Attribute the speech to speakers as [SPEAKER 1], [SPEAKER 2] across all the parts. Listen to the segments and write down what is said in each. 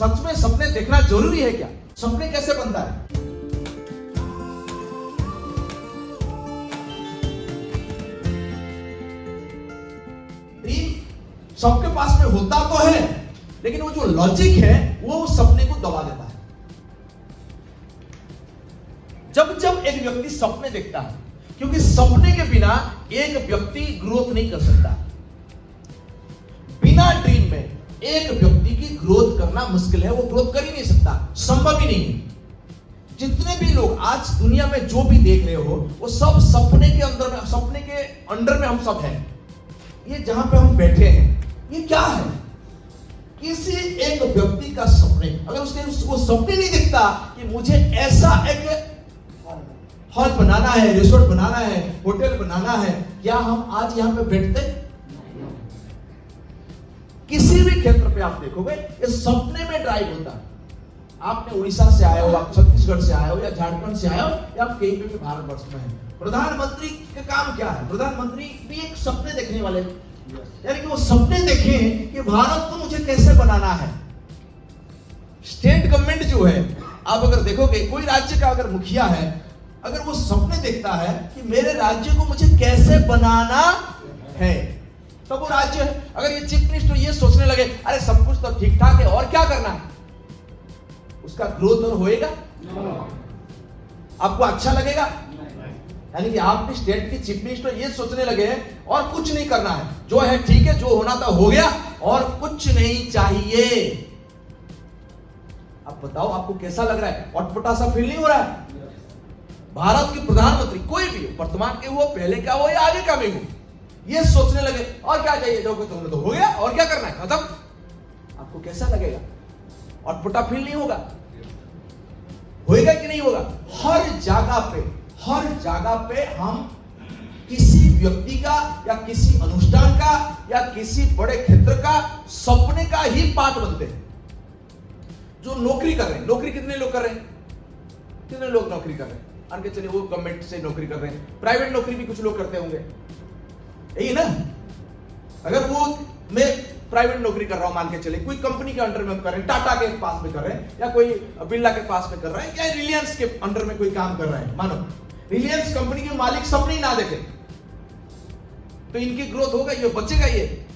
[SPEAKER 1] सच में सपने देखना जरूरी है क्या? सपने कैसे बनता है? ड्रीम सबके पास में होता तो है, लेकिन वो जो लॉजिक है वो उस सपने को दबा देता है। जब जब एक व्यक्ति सपने देखता है, क्योंकि सपने के बिना एक व्यक्ति ग्रोथ नहीं कर सकता। बिना ड्रीम में एक व्यक्ति की ग्रोथ करना मुश्किल है, वो ग्रोथ कर ही नहीं सकता, संभव ही नहीं है। जितने भी लोग आज दुनिया में जो भी देख रहे हो, वो सब सपने के अंडर में हम सब हैं। ये जहां पे हम बैठे हैं, ये क्या है? किसी एक व्यक्ति का सपने, अगर उसको सपने नहीं दिखता कि मुझे ऐसा एक हॉल बनाना है, रिसोर्ट बनाना है, होटल बनाना है, क्या हम आज यहां पे बैठते? किसी भी क्षेत्र पे आप देखोगे, ये सपने में ड्राइव होता है। आपने उड़ीसा से आए हो, आप छत्तीसगढ़ से आए हो, या झारखंड से आए हो, या आप कहीं पे भी भारतवर्ष में है। प्रधानमंत्री का काम क्या है? प्रधानमंत्री भी एक सपने देखने वाले, यानी कि वो सपने देखें कि भारत को मुझे कैसे बनाना है। स्टेट गवर्नमेंट जो है, आप अगर देखोगे, कोई राज्य का अगर मुखिया है, अगर वो सपने देखता है कि मेरे राज्य को मुझे कैसे बनाना है, तो वो राज्य है। अगर ये चीफ मिनिस्टर ये सोचने लगे, अरे सब कुछ तो ठीक ठाक है और क्या करना है, उसका ग्रोथ और होएगा? आपको अच्छा लगेगा? यानी कि आपके स्टेट के चीफ मिनिस्टर ये सोचने लगे हैं और कुछ नहीं करना है, जो है ठीक है, जो होना था हो गया और कुछ नहीं चाहिए। अब बताओ आपको कैसा लग रहा है? अटपटा सा फील नहीं हो रहा है? भारत के प्रधानमंत्री कोई भी हो, वर्तमान के हो, पहले का हो या आगे का भी हो, ये सोचने लगे और क्या चाहिए, जो तुमने तो हो गया और क्या करना है, खत्म। आपको कैसा लगेगा? अटपटा फील नहीं होगा? होएगा कि नहीं होगा? हर जगह पे हम किसी व्यक्ति का या किसी अनुष्ठान का या किसी बड़े क्षेत्र का सपने का ही पार्ट बनते हैं। जो नौकरी कर रहे हैं, नौकरी कितने लोग कर रहे हैं? कितने लोग नौकरी कर रहे हैं? मान के चलिए वो गवर्नमेंट से नौकरी कर रहे हैं, प्राइवेट नौकरी भी कुछ लोग करते होंगे, यही ना? अगर वो मैं प्राइवेट नौकरी कर रहा हूं, मान के चले कोई कंपनी के अंडर में कर रहे हैं, टाटा के पास में कर रहे हैं, या कोई बिरला के पास में कर रहे हैं, या रिलायंस के अंडर में कोई काम कर रहे हैं। मानो रिलायंस कंपनी के मालिक सपने ही ना देखे तो इनकी ग्रोथ होगा? ये बचेगा? ये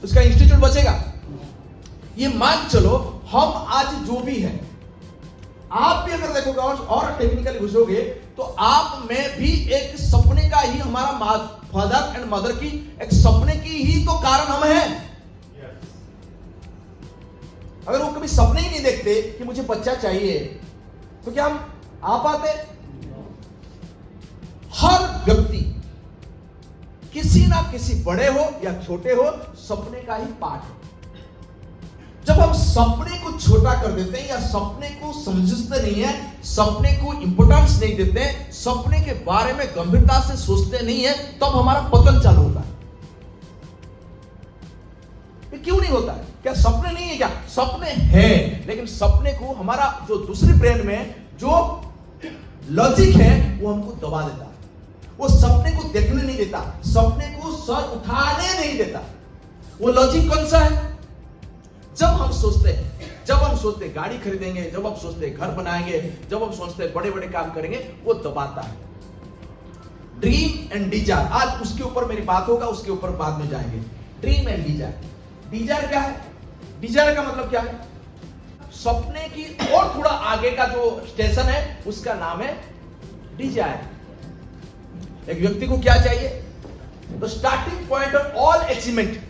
[SPEAKER 1] उसका इंस्टीट्यूट बचेगा? ये मान चलो हम आज जो भी है, आप भी अगर देखोगे और टेक्निकली घुसोगे तो आप में भी एक सपने का ही, हमारा फादर एंड मदर की एक सपने की ही तो कारण हम हैं। अगर वो कभी सपने ही नहीं देखते कि मुझे बच्चा चाहिए, तो क्या हम आ पाते? हर व्यक्ति किसी ना किसी, बड़े हो या छोटे हो, सपने का ही पार्ट है। जब हम सपने को छोटा कर देते हैं या सपने को समझते नहीं है, सपने को इंपोर्टेंस नहीं देते, सपने के बारे में गंभीरता से सोचते नहीं है, तब तो हमारा पतन चालू होता है। ये क्यों नहीं होता है? क्या सपने नहीं है क्या? सपने हैं, लेकिन सपने को हमारा जो दूसरी ब्रेन में जो लॉजिक है वो हमको दबा देता है। वो सपने को देखने नहीं देता, सपने को सर उठाने नहीं देता। वो लॉजिक कौन सा है? जब हम सोचते हैं गाड़ी खरीदेंगे, जब हम सोचते हैं घर बनाएंगे, जब हम सोचते हैं बड़े बड़े काम करेंगे, वो दबाता है। ड्रीम एंड डिजायर, आज उसके ऊपर मेरी बात होगा, उसके ऊपर बाद में जाएंगे। Dream and desire. डिजायर क्या है? डिजायर का मतलब क्या है? सपने की और थोड़ा आगे का जो स्टेशन है, उसका नाम है डिजायर। एक व्यक्ति को क्या चाहिए? तो starting point of all achievement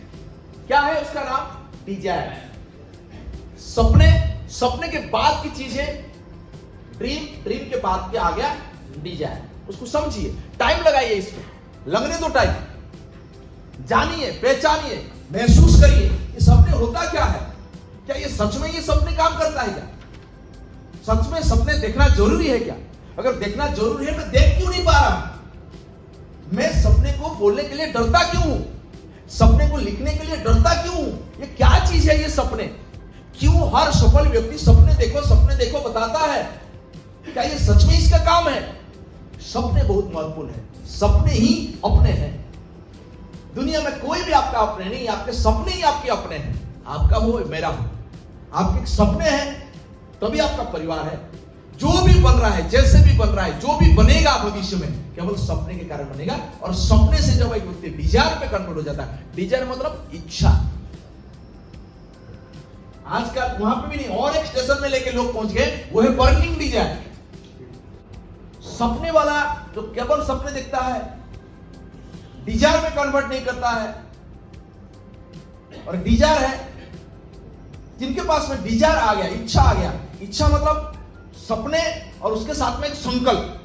[SPEAKER 1] क्या है? उसका नाम डिजायर। सपने के बाद की चीज है ड्रीम के बाद के आ गया डिजायर। उसको समझिए, टाइम लगाइए इसमें, लगने दो टाइम, जानिए, पहचानिए, महसूस करिए ये सपने होता क्या है। क्या ये सच में ये सपने काम करता है क्या? सच में सपने देखना जरूरी है क्या? अगर देखना जरूरी है, मैं देख क्यों नहीं पा रहा? मैं सपने को बोलने के लिए डरता क्यों हूं? सपने को लिखने के लिए डरता क्यों हूं? ये क्या चीज है ये सपने? क्यों हर सफल व्यक्ति सपने देखो बताता है? क्या ये सच में इसका काम है? सपने बहुत महत्वपूर्ण है, सपने ही अपने हैं। दुनिया में कोई भी आपका अपने नहीं, आपके सपने ही आपके अपने हैं। आपका हो मेरा हो, आपके सपने हैं तभी आपका परिवार है। जो भी बन रहा है, जैसे भी बन रहा है, जो भी बनेगा भविष्य में, केवल सपने के कारण बनेगा। और सपने से जब एक व्यक्ति डिजायर पे कन्वर्ट हो जाता है, डिजायर मतलब इच्छा। आजकल वहां पे भी नहीं, और एक स्टेशन में लेके लोग पहुंच गए, वो है बर्निंग डिजायर। सपने वाला जो केवल सपने देखता है, डिजायर में कन्वर्ट नहीं करता है। और डिजायर है जिनके पास में डिजायर आ गया, इच्छा आ गया। इच्छा मतलब सपने और उसके साथ में एक संकल्प।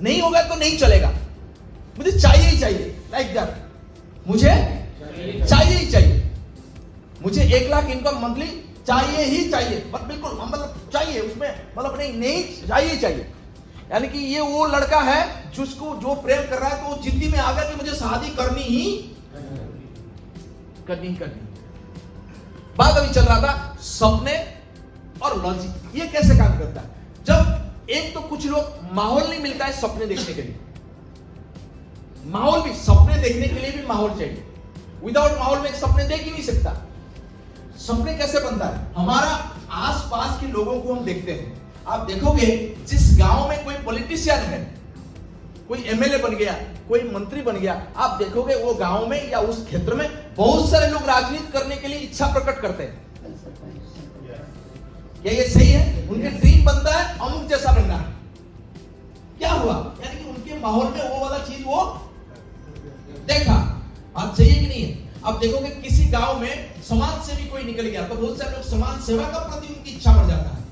[SPEAKER 1] नहीं होगा तो नहीं चलेगा, मुझे चाहिए ही चाहिए। लाइक दैट, मुझे चाहिए ही चाहिए। मुझे 1 लाख इनकम मंथली चाहिए ही चाहिए, बिल्कुल मतलब चाहिए, उसमें मतलब नहीं चाहिए ही चाहिए। यानी कि ये वो लड़का है जिसको जो प्रेम कर रहा है, तो जिंदगी में आ गया कि मुझे शादी करनी ही करनी। बात अभी चल रहा था सपने और लॉजिक, ये कैसे काम करता है। जब एक तो कुछ लोग माहौल नहीं मिलता है सपने देखने के लिए, माहौल भी, सपने देखने के लिए भी माहौल चाहिए। विदाउट माहौल में एक सपने देख ही नहीं सकता। सपने कैसे बनता है, हमारा आसपास के लोगों को हम देखते हैं। आप देखोगे जिस गांव में कोई पॉलिटिशियन है, कोई एमएलए बन गया, कोई मंत्री बन गया, आप देखोगे वो गांव में या उस क्षेत्र में बहुत सारे लोग राजनीति करने के लिए इच्छा प्रकट करते हैं। क्या ये सही है? उनके ड्रीम बनता है अमुक जैसा बनना है। क्या हुआ, यानी कि उनके माहौल में वो वाला चीज वो देखा। आप सही है कि नहीं है? अब देखोगे किसी गांव में समाज सेवी कोई निकल गया, तो बहुत सारे लोग समाज सेवा का प्रति उनकी इच्छा बढ़ जाता है।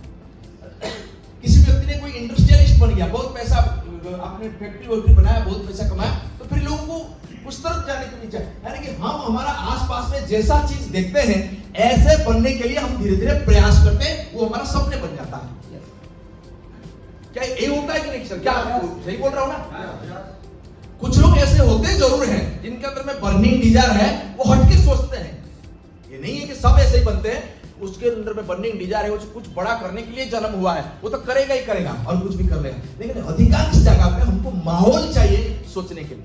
[SPEAKER 1] किसी व्यक्ति ने कोई इंडस्ट्रियलिस्ट बन गया, बहुत पैसा, आपने फैक्ट्री वैक्ट्री बनाया, बहुत पैसा कमाया, तो फिर लोगों को उस तरफ जाने की इच्छा। यानी कि हम हमारा आसपास में जैसा चीज देखते हैं, ऐसे बनने के लिए हम धीरे धीरे प्रयास करते हैं, वो हमारा सपने बन जाता है। क्या ये होता है कि नहीं सर? क्या सही बोल रहा हूं ना? कुछ लोग ऐसे होते जरूर हैं जिनके अंदर में बर्निंग डिजायर है, वो हटके सोचते हैं। ये नहीं है कि सब ऐसे ही बनते हैं। उसके अंदर में बर्निंग डिजायर है, वो कुछ बड़ा करने के लिए जन्म हुआ है, वो तो करेगा ही करेगा और कुछ भी कर लेगा। लेकिन अधिकांश जगह पे हमको माहौल चाहिए सोचने के लिए।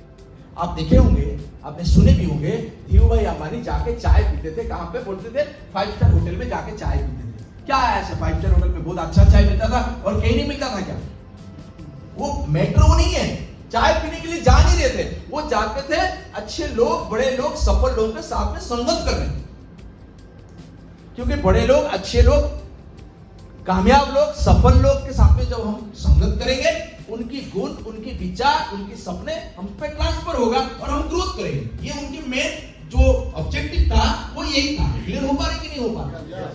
[SPEAKER 1] आप देखे होंगे, आपने सुने भी होंगे, धीरूभाई अंबानी जाके चाय पीते थे। कहां पे? बोलते थे 5 स्टार होटल में जाके चाय पीते थे। क्या है ऐसा 5 स्टार होटल में बहुत अच्छा चाय मिलता था और कहीं नहीं मिलता था क्या? वो मेट्रो नहीं है, चाय पीने के लिए जा नहीं रहे थे, वो जाते थे अच्छे लोग, बड़े लोग, सफल लोगों के साथ में संगत करने। क्योंकि बड़े लोग, अच्छे लोग, कामयाब लोग, सफल लोग के साथ में जब हम संगत करेंगे, उनकी गुण, उनकी विचार, उनके सपने हम पे ट्रांसफर होगा और हम ग्रोथ करेंगे। ये उनकी मेन जो ऑब्जेक्टिव था वो यही था। क्लियर हो पा रहा है कि नहीं हो पा रहा?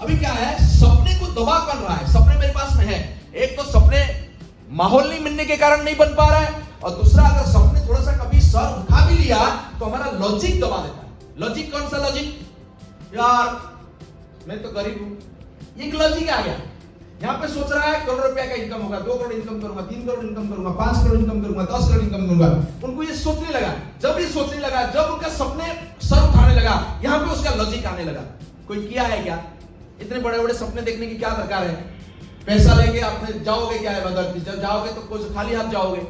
[SPEAKER 1] अभी क्या है, सपने को दबा कर रहा है। सपने मेरे पास में है, एक तो सपने माहौल नहीं मिलने के कारण नहीं बन पा रहा है, और दूसरा अगर सपने थोड़ा सा कभी सर उठा भी लिया तो हमारा लॉजिक दबा देता है। लॉजिक कौन सा लॉजिक? यार मैं तो गरीब हूं, एक लॉजिक आ गया। यहां पे सोच रहा है करोड़ रुपया का इनकम होगा, 2 करोड़ इनकम करूंगा, 3 करोड़ इनकम करूंगा, 5 करोड़ इनकम करूंगा, 10 करोड़ इनकम करूंगा। उनको ये सोचने लगा। जब ये सोचने लगा, जब उनका सपने सर उठाने लगा, यहां पे उसका लॉजिक आने लगा। कोई किया है क्या? इतने बड़े बड़े सपने देखने की क्या दरकार है? पैसा लेके आपने जाओगे क्या है बदर? जब जाओगे तो कुछ खाली हाथ जाओगे।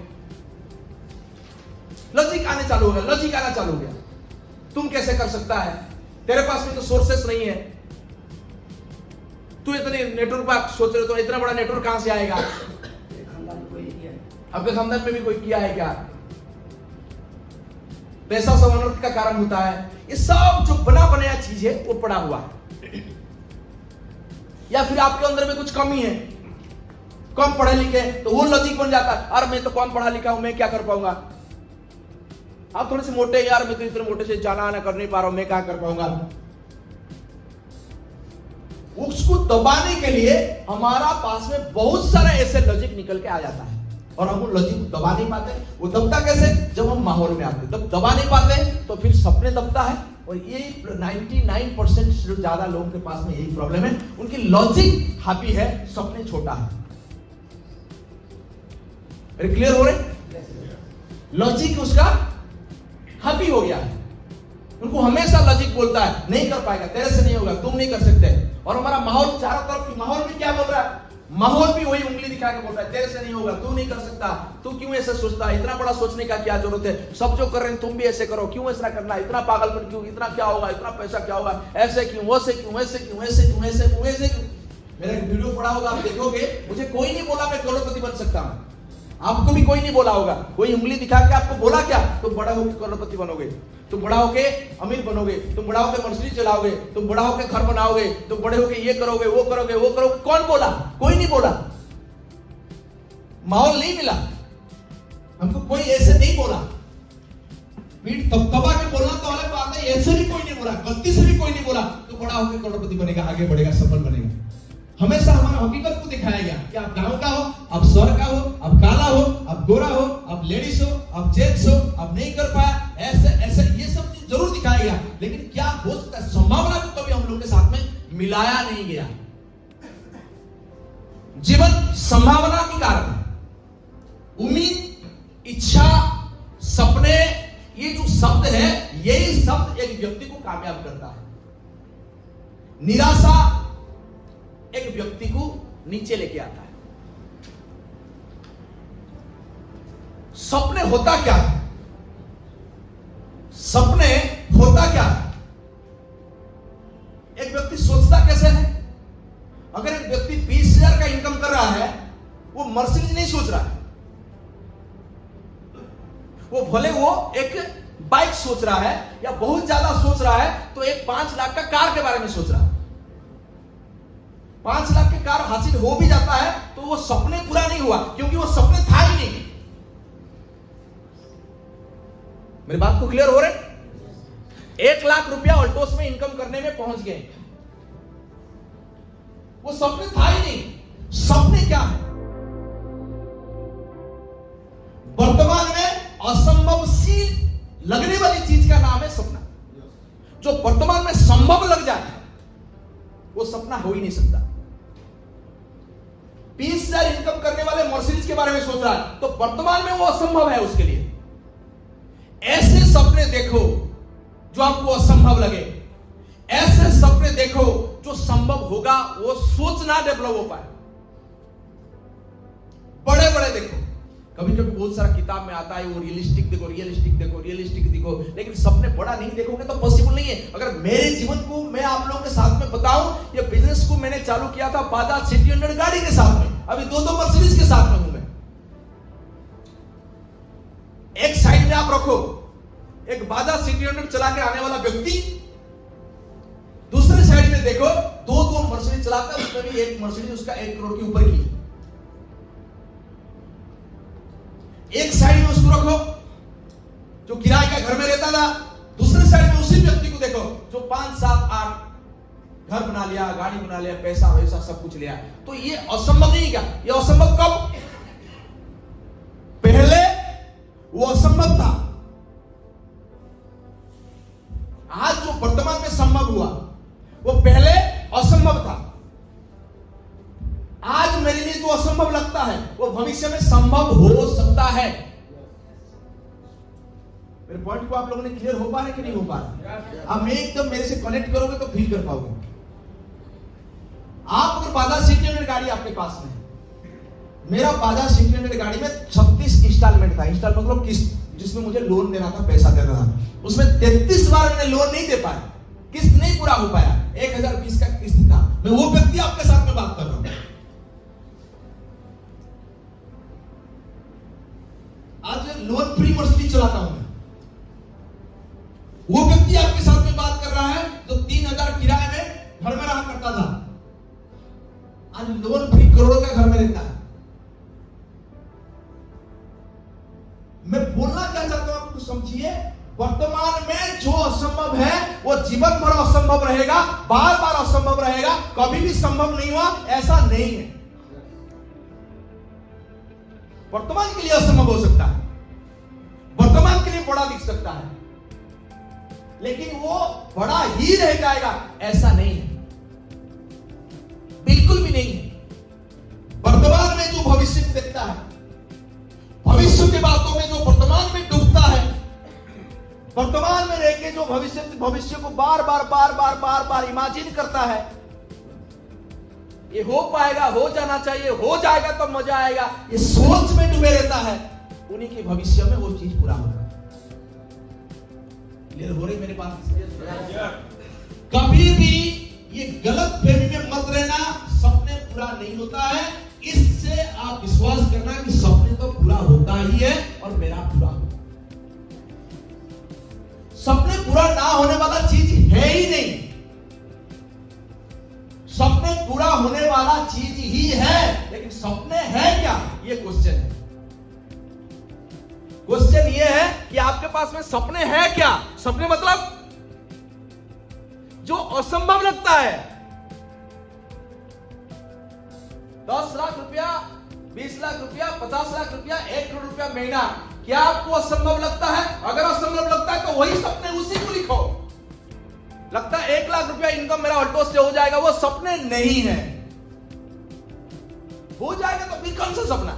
[SPEAKER 1] लॉजिक आने चालू हो गया, लॉजिक आना चालू हो गया। तुम कैसे कर सकता है? तेरे पास में तो सोर्सेस नहीं है, तू इतने नेटवर्क पर सोच रहे, तो इतना बड़ा नेटवर्क कहां से आएगा? आपके खानदान में भी कोई किया है क्या? पैसा सब अनर्थ का कारण होता है। ये सब जो बना बनाया चीज है वो पड़ा हुआ है। या फिर आपके अंदर में कुछ कमी है, कम पढ़े लिखे, तो वो लॉजिक बन जाता है, अरे मैं तो कम पढ़ा लिखा हूं, मैं क्या कर पाऊंगा। आप थोड़े से मोटे, यार मैं तो इतने मोटे से जाना आना कर नहीं पा रहा हूं, मैं क्या कर पाऊंगा। उसको दबाने के लिए हमारा पास में बहुत सारे ऐसे लॉजिक निकल के आ जाता है और हम उन लॉजिक को दबा नहीं पाते। वो दबता कैसे? जब हम माहौल में आते हैं, तब दबा नहीं पाते तो फिर सपने दबता है। और ये 99% से ज्यादा लोगों के पास में यही प्रॉब्लम है, उनकी लॉजिक हावी है, सपने छोटा है। क्लियर हो रहे? लॉजिक उसका हावी हो गया है, उनको हमेशा लॉजिक बोलता है नहीं कर पाएगा, तेरे से नहीं होगा, तुम नहीं कर सकते। और हमारा माहौल चारों तरफ, माहौल में क्या बोल रहा है? माहौल भी वही उंगली दिखा के बोल रहा है तेरे से नहीं होगा, तू नहीं कर सकता, तू क्यों ऐसे सोचता है, इतना बड़ा सोचने का क्या जरूरत है, सब जो कर रहे हैं तुम भी ऐसे करो, क्यों ऐसा करना है, इतना पागलपन क्यों, इतना क्या होगा, इतना पैसा क्या होगा, ऐसे क्यों, वैसे क्यों, ऐसे क्यों, ऐसे क्यों, ऐसे क्यों, ऐसे क्यों। मेरा एक वीडियो पड़ा होगा, आप देखोगे, मुझे कोई नहीं बोला मैं करोड़पति बन सकता हूं, आपको भी कोई नहीं बोला होगा, कोई उंगली दिखा के आपको बोला क्या, तुम बड़ा होकर करोड़पति बनोगे, तुम बड़ा होके अमीर बनोगे, तुम बड़ा होके मर्सिडीज चलाओगे, तुम बड़ा होके घर बनाओगे, तुम बड़े होके ये करोगे, वो करोगे, वो करोगे। कौन बोला? कोई नहीं बोला, माहौल नहीं मिला हमको, कोई ऐसे नहीं बोला। पीठ तबतबा के बोलना तो अलग बात है, ऐसे भी कोई नहीं बोला, गलती से भी कोई नहीं बोला तो बड़ा होकर करोड़पति बनेगा, आगे बढ़ेगा, सफल बनेगा। हमेशा हमारा हकीकत को दिखाया गया कि आप गांव का हो, आप शहर का हो, आप काला हो, आप गोरा हो, आप लेडीज हो, आप जेंट्स हो, आप नहीं कर पाया, ऐसे ऐसे ये सब चीज जरूर दिखाया गया, लेकिन क्या हो सकता है संभावना को कभी हम लोग के साथ में मिलाया नहीं गया। जीवन संभावना के कारण, उम्मीद, इच्छा, सपने, ये जो शब्द है, यही शब्द एक व्यक्ति को कामयाब करता है। निराशा एक व्यक्ति को नीचे लेके आता है। सपने होता क्या है? सपने होता क्या है? एक व्यक्ति सोचता कैसे है? अगर एक व्यक्ति 20,000 का इनकम कर रहा है, वो मर्सिडीज नहीं सोच रहा है, वो भले वो एक बाइक सोच रहा है या बहुत ज्यादा सोच रहा है तो एक 5 लाख का कार के बारे में सोच रहा है। 5 लाख के कार हासिल हो भी जाता है तो वो सपने पूरा नहीं हुआ, क्योंकि वो सपने था ही नहीं। मेरी बात को क्लियर हो रहे? 1 लाख रुपया ऑल्टोस में इनकम करने में पहुंच गए, वो सपने था ही नहीं। सपने क्या है? वर्तमान में असंभवशील लगने वाली चीज का नाम है सपना। जो वर्तमान में संभव लग जाए वो सपना हो ही नहीं सकता। 20,000 इनकम करने वाले मर्सिडीज के बारे में सोच रहा है तो वर्तमान में वो असंभव है उसके लिए। ऐसे सपने देखो जो आपको असंभव लगे, ऐसे सपने देखो जो संभव होगा, वो सोचना डेवलप हो पाए। बड़े बड़े देखो, कभी कभी बहुत सारा किताब में आता है वो रियलिस्टिक देखो, रियलिस्टिक देखो, रियलिस्टिक देखो, लेकिन सपने बड़ा नहीं देखोगे तो पॉसिबल नहीं है। अगर मेरे जीवन को मैं आप लोगों के साथ में बताऊं, ये बिजनेस को मैंने चालू किया था बाजाज सिटी 100 गाड़ी के साथ में, अभी 2 मर्सिडीज के साथ में हूं मैं। एक साइड में आप रखो एक बाजाज सिटी 100 चला के आने वाला व्यक्ति, दूसरे साइड में देखो 2 मर्सिडीज चलाता है, उसमें भी एक मर्सिडीज उसका 1 करोड़ के ऊपर की। एक साइड में उसको रखो जो किराए का घर में रहता था, दूसरे साइड में उसी व्यक्ति को देखो जो 5, 7, 8 घर बना लिया, गाड़ी बना लिया, पैसा वैसा सब कुछ लिया। तो ये असंभव नहीं क्या? ये असंभव कब? पहले वो असंभव था, आज जो वर्तमान में संभव हुआ वो पहले असंभव था। आज मेरे लिए जो असंभव लगता है वो भविष्य में संभव हो सकता है। मेरे पॉइंट को आप लोगों ने क्लियर हो पा रहे कि नहीं हो पा रहे? आप मैं एकदम मेरे से कनेक्ट करोगे तो फील कर पाओगे। आप अगर बाजाज सिटी 100 गाड़ी आपके पास में, मेरा बाजाज सिटी 100 गाड़ी में 36 इंस्टॉलमेंट था। इंस्टॉलमेंट मतलब किस्त, जिसमें मुझे लोन देना था, पैसा देना था, उसमें 33 बार मैंने लोन नहीं दे पाया, किस्त नहीं पूरा हो पाया। 1020 का किस्त था। मैं वो व्यक्ति आपके साथ में बात कर रहा हूं। आज लोन फ्री मर्सिडीज चलाता हूं मैं। वो व्यक्ति आपके साथ में बात कर रहा है जो 3,000 किराए में घर में रहा करता था, आज लोन फ्री करोड़ों का घर में रहता है। मैं बोलना क्या चाहता हूं आपको समझिए, वर्तमान में जो असंभव है वो जीवन भर असंभव रहेगा, बार बार असंभव रहेगा, कभी भी संभव नहीं हुआ ऐसा नहीं है। वर्तमान के लिए असंभव हो सकता है, वर्तमान के लिए बड़ा दिख सकता है, लेकिन वो बड़ा ही रह जाएगा ऐसा नहीं है, बिल्कुल भी नहीं है। वर्तमान में जो भविष्य को देखता है, भविष्य की बातों में जो वर्तमान में डूबता है, वर्तमान में रह के जो भविष्य को बार बार इमेजिन करता है, ये हो पाएगा, हो जाना चाहिए, हो जाएगा तो मजा आएगा, ये सोच में डूबे रहता है, उन्हीं के भविष्य में वो चीज पूरा होगा। क्लियर हो रही मेरे बात? कभी भी ये गलत फहमी में मत रहना, सपने पूरा नहीं होता है। इससे आप विश्वास करना कि सपने तो पूरा होता ही है और मेरा पूरा होगा। सपने पूरा ना होने वाला चीज है ही नहीं, सपने पूरा होने वाला चीज ही है, लेकिन सपने है क्या, ये क्वेश्चन है। क्वेश्चन ये है कि आपके पास में सपने हैं क्या? सपने मतलब जो असंभव लगता है। 10 लाख रुपया, 20 लाख रुपया, 50 लाख रुपया, 1 करोड़ रुपया महीना, क्या आपको असंभव लगता है? अगर असंभव लगता है तो वही सपने, उसी को लिखो। लगता है 1 लाख रुपया इनकम मेरा ऑल्टो से हो जाएगा, वो सपने नहीं है। हो जाएगा तो फिर कौन सा सपना?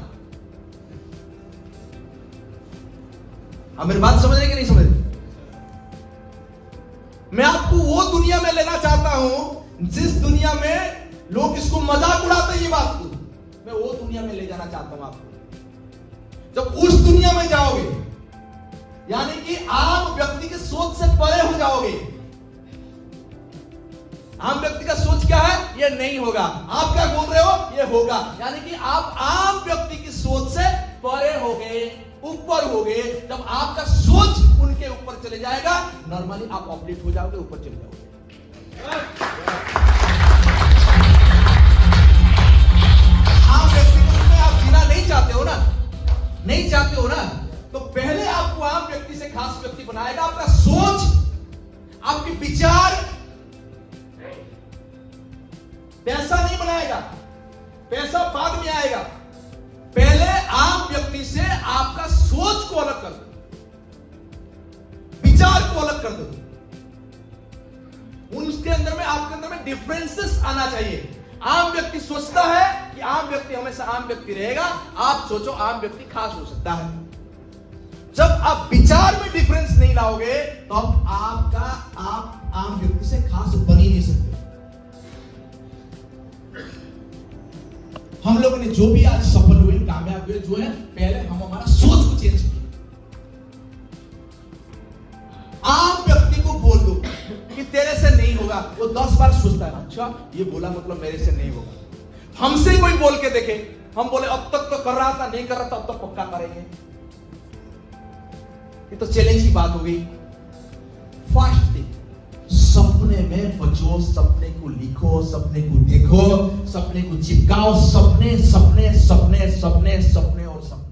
[SPEAKER 1] आप मेरी बात समझ रहे कि नहीं समझ रहे? मैं आपको वो दुनिया में लेना चाहता हूं जिस दुनिया में लोग इसको मजाक उड़ाते हैं, ये बात को मैं वो दुनिया में ले जाना चाहता हूं आपको। जब उस दुनिया में जाओगे, यानी कि आम व्यक्ति की सोच से परे हो जाओगे। आम व्यक्ति का सोच क्या है? ये नहीं होगा। आप क्या बोल रहे हो? ये होगा। यानी कि आप आम व्यक्ति की सोच से परे हो गए, ऊपर हो गए। जब आपका सोच उनके ऊपर चले जाएगा, नॉर्मली आप अपलिफ्ट हो जाओगे, ऊपर चले जाओगे। आम व्यक्ति के रूप में आप जीना नहीं चाहते हो ना, नहीं चाहते हो ना, तो पहले आपको आम व्यक्ति से खास व्यक्ति बनाएगा आपका सोच, आपके विचार। पैसा नहीं बनाएगा, पैसा बाद में आएगा। पहले आम व्यक्ति से आपका सोच को अलग कर दो, विचार को अलग कर दो। उसके अंदर में, आपके अंदर में डिफरेंसेस आना चाहिए। आम व्यक्ति सोचता है कि आम व्यक्ति हमेशा आम व्यक्ति रहेगा, आप सोचो आम व्यक्ति खास हो सकता है। जब आप विचार में डिफरेंस नहीं लाओगे तो आप आम व्यक्ति से खास बन ही नहीं सकते। हम लोगों ने जो भी आज सफल हुए, कामयाब हुए, जो है, पहले हम हमारा सोच को चेंज किया। आम व्यक्ति को बोल दो कि तेरे से नहीं होगा, वो 10 बार सोचता है, अच्छा ये बोला मतलब मेरे से नहीं होगा। हमसे कोई बोल के देखे, हम बोले अब तक तो कर रहा था, नहीं कर रहा था, अब तक पक्का करेंगे। ये तो चैलेंज की बात हो गई। फर्स्ट थिंग, सपने में बचो, सपने को लिखो, सपने को देखो, सपने को चिपकाओ। सपने सपने सपने सपने सपने और सपने।